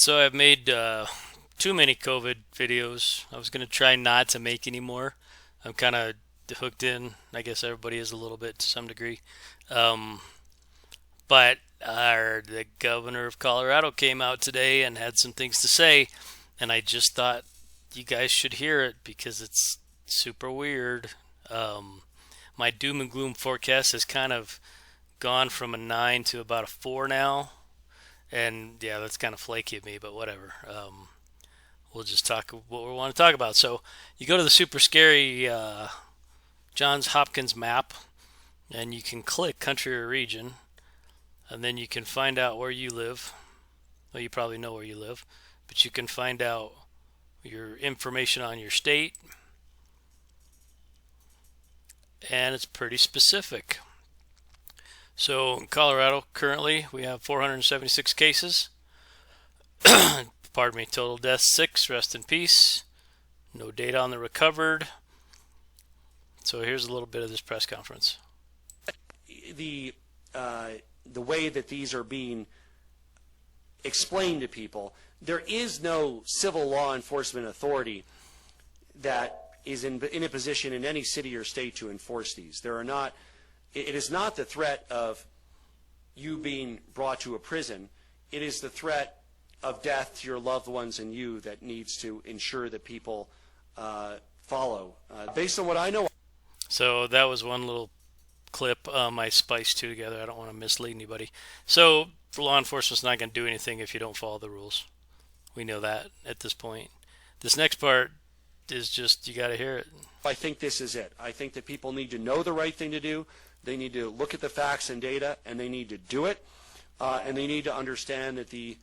So I've made too many COVID videos. I was going to try not to make any more. I'm kind of hooked in. I guess everybody is a little bit to some degree. Um, but the governor of Colorado came out today and had some things to say, and I just thought you guys should hear it because it's super weird. Um, my doom and gloom forecast has kind of gone from a 9 to about a 4 now. And yeah, that's kind of flaky of me, but whatever. We'll just talk what we want to talk about. So you go to the super scary Johns Hopkins map, and you can click country or region, and then you can find out where you live. Well, you probably know where you live, but you can find out your information on your state, and it's pretty specific. So in Colorado, currently, we have 476 cases. Pardon me, total deaths 6, rest in peace. No data on the recovered. So here's a little bit of this press conference. The the way that these are being explained to people, there is no civil law enforcement authority that is in a position in any city or state to enforce these. There are not. It is not the threat of you being brought to a prison. It is the threat of death to your loved ones and you that needs to ensure that people follow. Based on what I know. So that was one little clip I spiced two together. I don't want to mislead anybody. So law enforcement's not going to do anything if you don't follow the rules. We know that at this point. This next part is just, you got to hear it. I think this is it. I think that people need to know the right thing to do. They need to look at the facts and data, and they need to do it. And they need to understand that the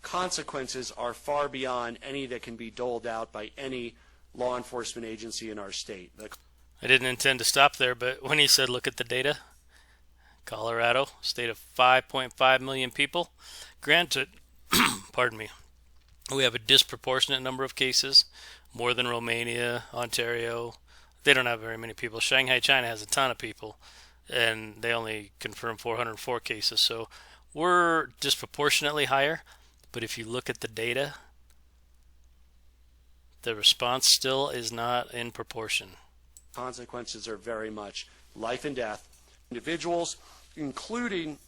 consequences are far beyond any that can be doled out by any law enforcement agency in our state. I didn't intend to stop there, but when he said look at the data, Colorado, state of 5.5 million people, granted, pardon me, we have a disproportionate number of cases, more than Romania, Ontario. They don't have very many people. Shanghai, China has a ton of people, and they only confirmed 404 cases. So we're disproportionately higher, but if you look at the data, the response still is not in proportion. Consequences are very much life and death. Individuals, including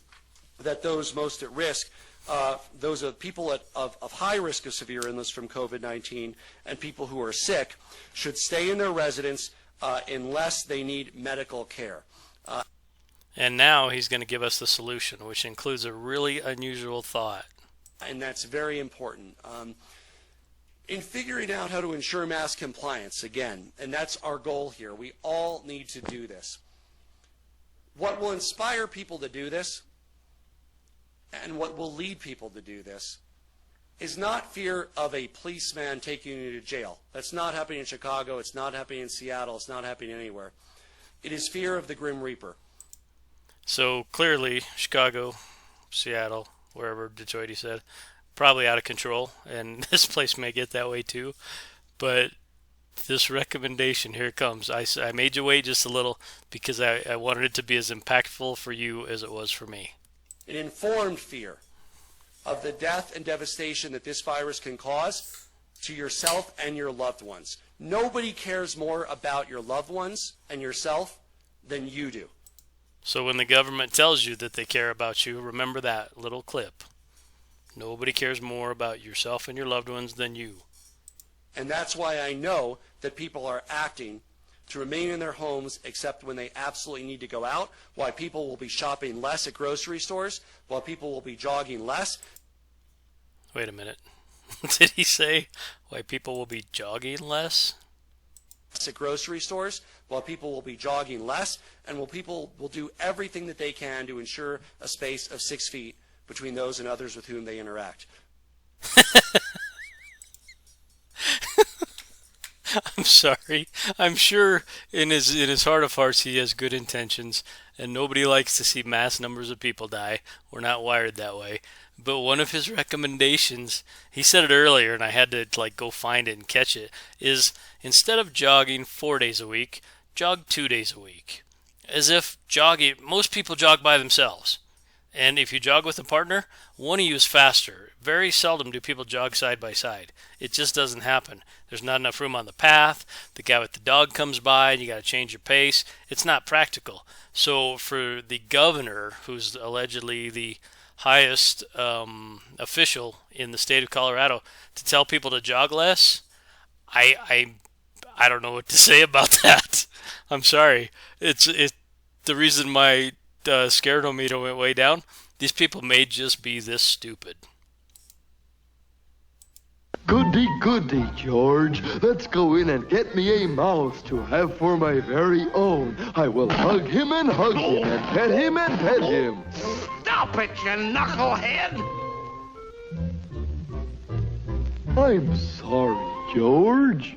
that those most at risk, those are people of high risk of severe illness from COVID-19 and people who are sick, should stay in their residence unless they need medical care. And now he's going to give us the solution, which includes a really unusual thought. And that's very important. In figuring out how to ensure mass compliance, again, and that's our goal here, we all need to do this. What will inspire people to do this, and what will lead people to do this, is not fear of a policeman taking you to jail. That's not happening in Chicago, it's not happening in Seattle, it's not happening anywhere. It is fear of the Grim Reaper. So clearly, Chicago, Seattle, wherever, Detroit, he said, probably out of control, and this place may get that way too. But this recommendation, here it comes. I made you wait just a little because I wanted it to be as impactful for you as it was for me. An informed fear of the death and devastation that this virus can cause to yourself and your loved ones. Nobody cares more about your loved ones and yourself than you do. So when the government tells you that they care about you, remember that little clip. Nobody cares more about yourself and your loved ones than you. And that's why I know that people are acting to remain in their homes except when they absolutely need to go out, why people will be shopping less at grocery stores, while people will be jogging less. Wait a minute. Did he say why people will be jogging less? At grocery stores, while people will be jogging less, and while people will do everything that they can to ensure a space of 6 feet between those and others with whom they interact. I'm sorry. I'm sure in his heart of hearts he has good intentions, and nobody likes to see mass numbers of people die. We're not wired that way. But one of his recommendations, he said it earlier and I had to go find it and catch it, is instead of jogging 4 days a week, jog 2 days a week. As if jogging, most people jog by themselves. And if you jog with a partner, one of you is faster. Very seldom do people jog side by side. It just doesn't happen. There's not enough room on the path. The guy with the dog comes by and you got to change your pace. It's not practical. So for the governor, who's allegedly the highest official in the state of Colorado, to tell people to jog less, I don't know what to say about that. I'm sorry. It's the reason my scaredometer went way down. These people may just be this stupid. Goody, goody, George. Let's go in and get me a mouse to have for my very own. I will hug him and hug him and pet him and pet him. Stop it, you knucklehead! I'm sorry, George.